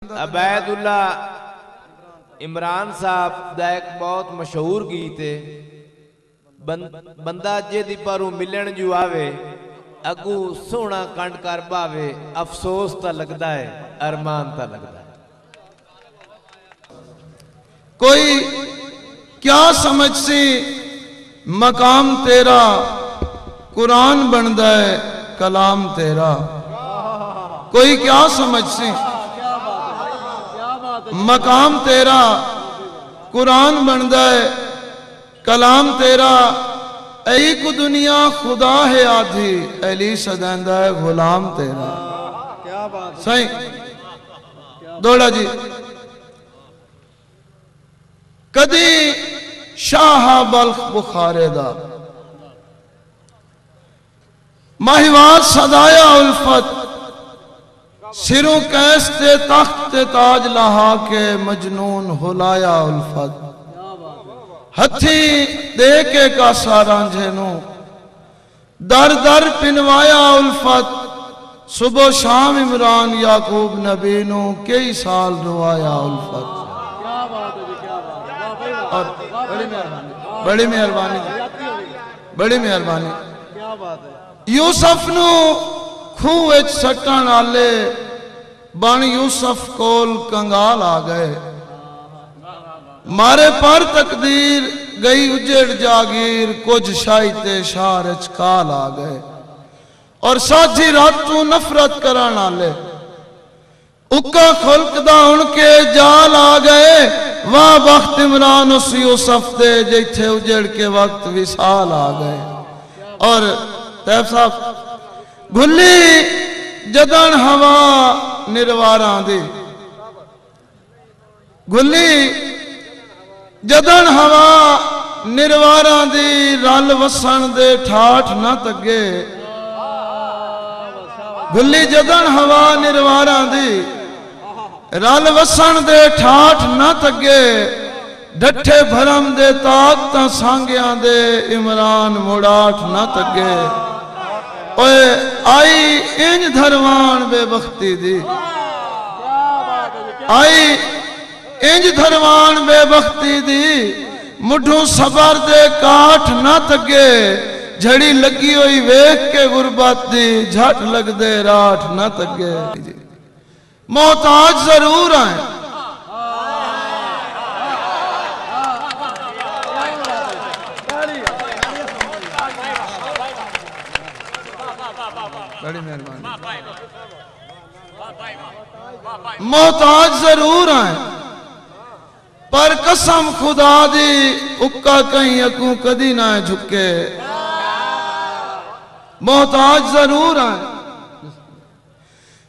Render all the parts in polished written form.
अबैदुल्ला इमरान साहब का एक बहुत मशहूर गीत है, बंदा जेदी परू मिलन जू आवे अगू सोना कंड कर पावे, अफसोस ता लगदा है अरमान ता लगदा है। कोई क्या समझ सी मकाम तेरा, कुरान बनदा है कलाम तेरा। कोई क्या समझ सी मकाम तेरा, कुरान बनदा है कलाम तेरा। ऐ को दुनिया खुदा है आधी, अली सदैंदा है गुलाम तेरा। क्या बात सही दौड़ा जी। कदी शाह बल्ख बुखारे दा माहिवार सदाया उल्फत, सिरों कैसते तख्त ताज लहा के मजनून हुलाया उल्फत। हथी दे के का सारांझे नु दर दर पिनवाया उल्फत। सुबह शाम इमरान याकूब नबी नु कई साल रुआया उल्फत। और बड़ी मेहरबानी बड़ी मेहरबानी। यूसुफ नु खूह विच सट्टण आले बन यूसुफ कोल कंगाल आ गए। मारे पर तकदीर गई उजेड़ जागीर, कुछ शाइते शार काल आ गए। और साझी रातों नफरत करन आले उक्का खुलकदा उनके जाल आ गए। वाह बख्त इमरान उस यूसुफ दे जिथे उजेड़ के वक्त विसाल आ गए। और तैब साहब गुल्ली जदन हवा निर्वारा दी, गुल्ली जदन हवा निर्वारा दी, रल वसन दे ठाठ न तगे। गुल्ली जदन हवा निर्वारा दी, रल वसन दे ठाठ न तगे। डठे भरम दे ताकत सांगिया दे, इमरान मुड़ाठ न तगे। ओए आई इंज धरवान बेबख्ती दी, आई इंज धरवान बेबख्ती दी। मुठू सबर दे काठ न तगे, झड़ी लगी हुई वेख के गुरबत दी, झट लग दे राठ न तगे। मोहताज जरूर आए, बड़ी मेहरबानी। मोहताज जरूर आए पर कसम खुदा दी, उक्का कहीं अकू कदी ना झुके। मोहताज जरूर आए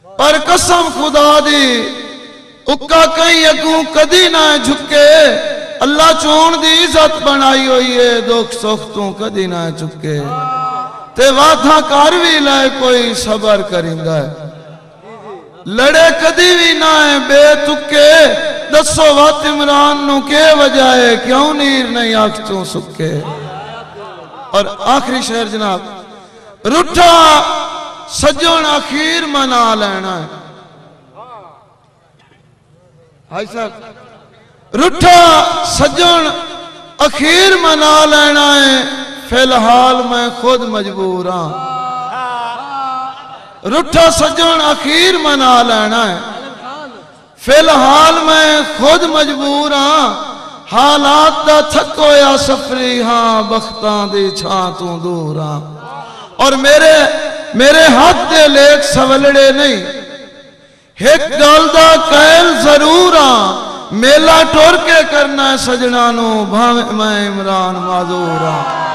पर कसम खुदा दी, उक्का कहीं अकू कदी ना झुके। अल्लाह चोण दी इज्जत बनाई हुई है, दुख सुख तू कदी ना चुके। ते वाथा कर भी लाए कोई सबर करिंदा है, लड़े कदी भी ना है बेतुके। दसो वत इमरान नु के वजह है, क्यों नीर नहीं आंख चों सुके। और आखिरी शेर जनाब, रुठा सजन आखिर मना लेना है। हाय साहब, रुठा सजन आखिर मना लेना है। फिलहाल मैं खुद मजबूर हाँ, रुठा सजन आखिर मना लेना है। फिलहाल मैं खुद मजबूर हाँ, हालात दा थकोया सफरी हाँ, बख्तां दी छां तू दूर हाँ। और मेरे हाथ दे लेख सवलड़े नहीं, एक गल दा कैल जरूर हाँ। मेला टोर के करना सजना नू, भावे मैं इमरान माजूर हाँ।